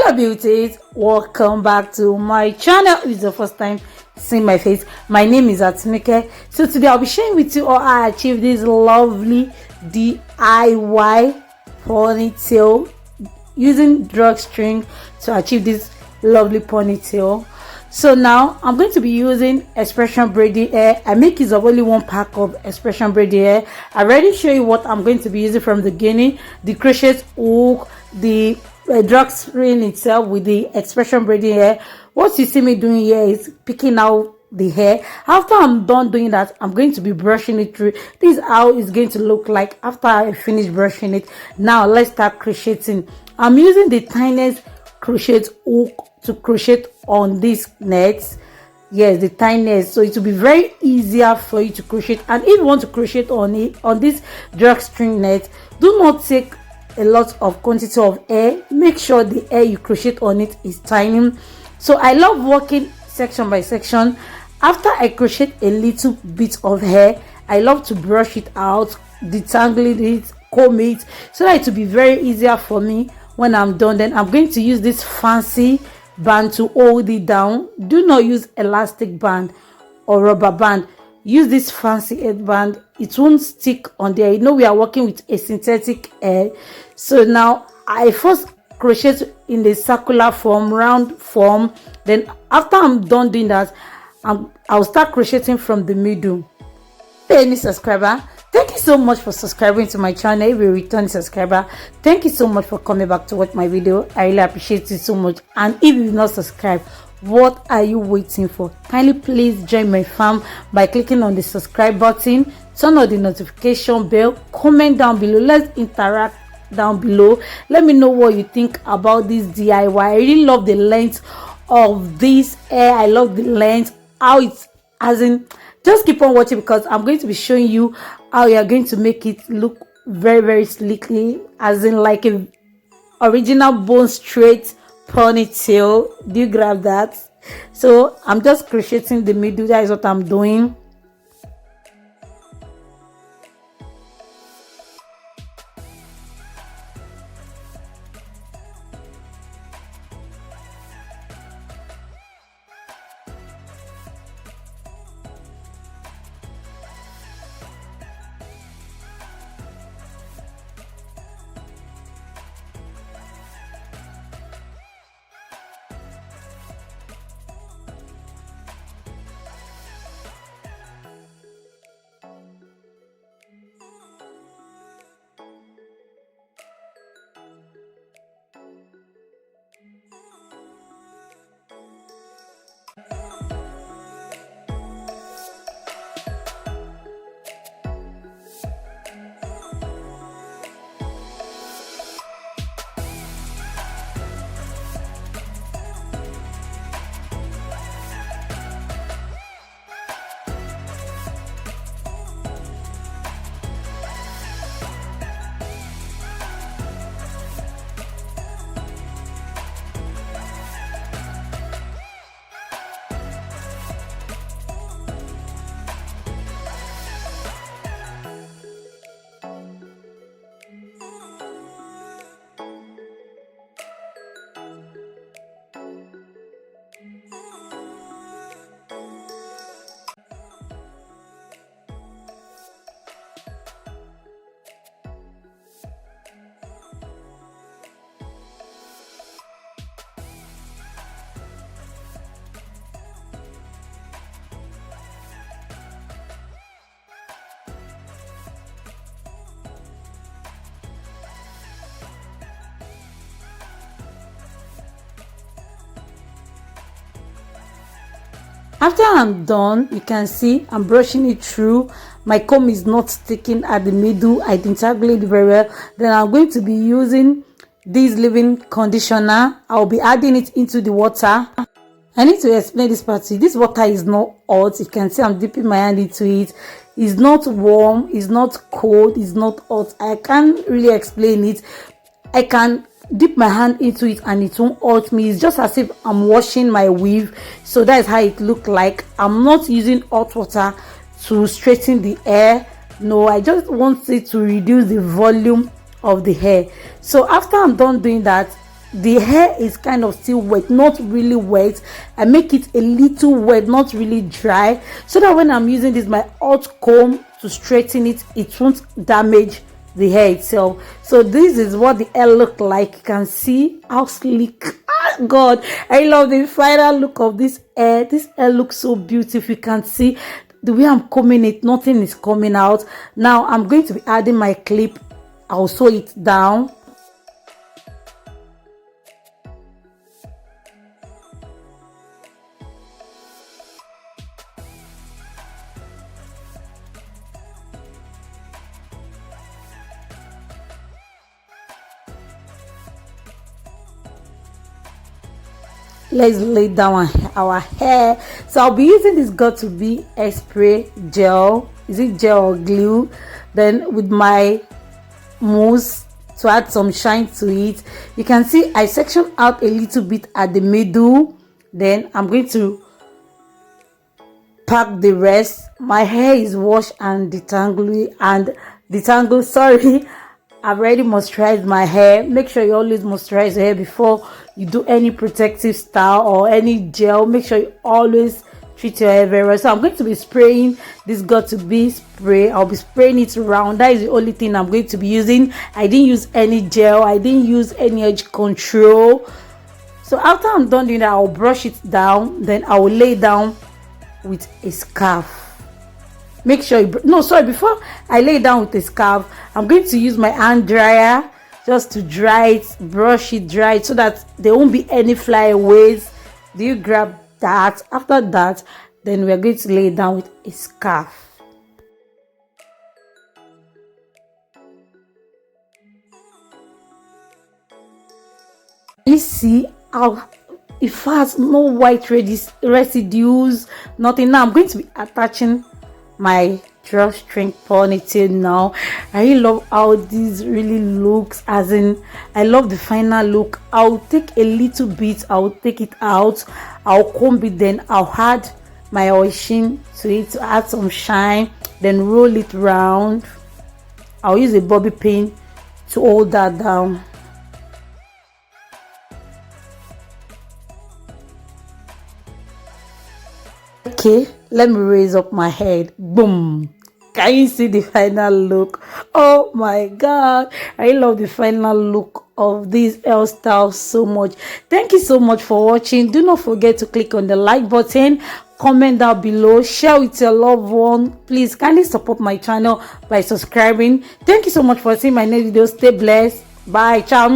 Hello beauties, welcome back to my channel. If it's the first time seeing my face, my name is Atinike. So today I'll be sharing with you how I achieved this lovely DIY ponytail using drawstring to achieve this lovely ponytail. So now I'm going to be using expression braiding hair. I make use of only one pack of expression braiding hair. I already show you what I'm going to be using from the beginning: the crochet hook, the drawstring itself with the expression braiding hair. What you see me doing here is picking out the hair. After I'm done doing that, I'm going to be brushing it through. This is how it's going to look like after I finish brushing it. Now let's start crocheting. I'm using the tiniest crochet hook to crochet on these nets. Yes, the tiniest, so it will be very easier for you to crochet. And if you want to crochet on it, on this drawstring net, do not take a lot of quantity of hair. Make sure the hair you crochet on it is tiny. So I love working section by section. After I crochet a little bit of hair, I love to brush it out, detangle it, comb it, so that it will be very easier for me when I'm done. Then I'm going to use this fancy band to hold it down. Do not use elastic band or rubber band. Use this fancy headband. It won't stick on there. You know we are working with a synthetic hair. So now I first crochet in the circular form, round form. Then after I'm done doing that, I'll start crocheting from the middle. Hey, any subscriber, thank you so much for subscribing to my channel. If you're a return subscriber, thank you so much for coming back to watch my video. I really appreciate it so much. And if you've not subscribed, what are you waiting for? Kindly please join my fam by clicking on the subscribe button, turn on the notification bell, comment down below. Let's interact down below. Let me know what you think about this DIY. I really love the length of this hair. I love the length, how it's, as in, just keep on watching because I'm going to be showing you how you are going to make it look very, very sleekly, as in like a original bone straight ponytail. Do you grab that? So I'm just crocheting the middle. That is what I'm doing. After I'm done, you can see I'm brushing it through. My comb is not sticking at the middle. I detangle it very well. Then I'm going to be using this leave-in conditioner. I'll be adding it into the water. I need to explain this part to you. This water is not hot. You can see I'm dipping my hand into it. It's not warm, it's not cold, it's not hot. I can't really explain it. I can dip my hand into it and it won't hurt me. It's just as if I'm washing my weave. So that is how it look like. I'm not using hot water to straighten the hair. No, I just want it to reduce the volume of the hair. So after I'm done doing that, the hair is kind of still wet, not really wet. I make it a little wet, not really dry, so that when I'm using this my hot comb to straighten it, it won't damage the hair itself. So this is what the hair look like. You can see how sleek. Oh god, I love the final look of this hair. This hair looks so beautiful. You can see the way I'm combing it, nothing is coming out. Now I'm going to be adding my clip. I'll sew it down. Let's lay down our hair. So I'll be using this got to be a spray gel. Is it gel or glue? Then with my mousse to add some shine to it. You can see I section out a little bit at the middle. Then I'm going to pack the rest. My hair is washed and detangled. Sorry, I've already moisturized my hair. Make sure you always moisturize your hair before you do any protective style or any gel. Make sure you always treat your hair very well. So I'm going to be spraying this got to be spray. I'll be spraying it around. That is the only thing I'm going to be using. I didn't use any gel. I didn't use any edge control. So after I'm done doing that, I'll brush it down. Then I will lay down with a scarf. Make sure before I lay down with a scarf, I'm going to use my hand dryer just to dry it, brush it, dry it, so that there won't be any flyaways. Do you grab that? After that, then we're going to lay it down with a scarf. You see how it has no white residues, nothing. Now I'm going to be attaching my drawstring ponytail now. I really love how this really looks, as in I love the final look. I'll take a little bit, I'll take it out, I'll comb it, then I'll add my oil sheen to it to add some shine, then roll it round. I'll use a bobby pin to hold that down. Okay, let me raise up my head. Boom. Can you see the final look? Oh my god, I love the final look of this hairstyle so much. Thank you so much for watching. Do not forget to click on the like button, comment down below, share with your loved one. Please kindly support my channel by subscribing. Thank you so much for seeing my next video. Stay blessed. Bye. Ciao.